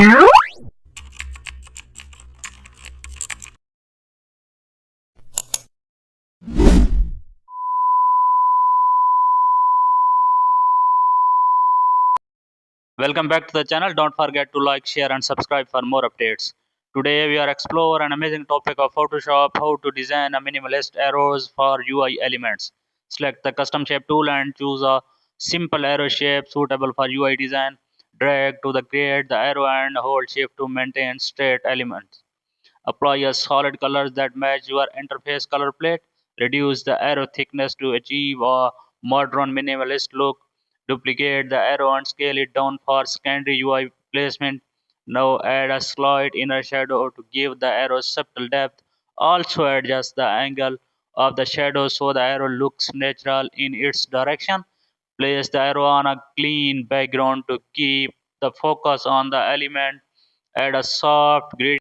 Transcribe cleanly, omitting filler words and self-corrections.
Welcome back to the channel. Don't forget to like, share and subscribe for more updates. Today we are explore an amazing topic of Photoshop, how to design a minimalist arrows for UI elements. Select the custom shape tool and choose a simple arrow shape suitable for UI design. Drag to the create the arrow and hold shift to maintain straight elements. Apply a solid colors that match your interface color plate. Reduce the arrow thickness to achieve a modern minimalist look. Duplicate the arrow and scale it down for secondary UI placement. Now add a slight inner shadow to give the arrow subtle depth. Also adjust the angle of the shadow so the arrow looks natural in its direction. Place the arrow on a clean background to keep the focus on the element. Add a soft grid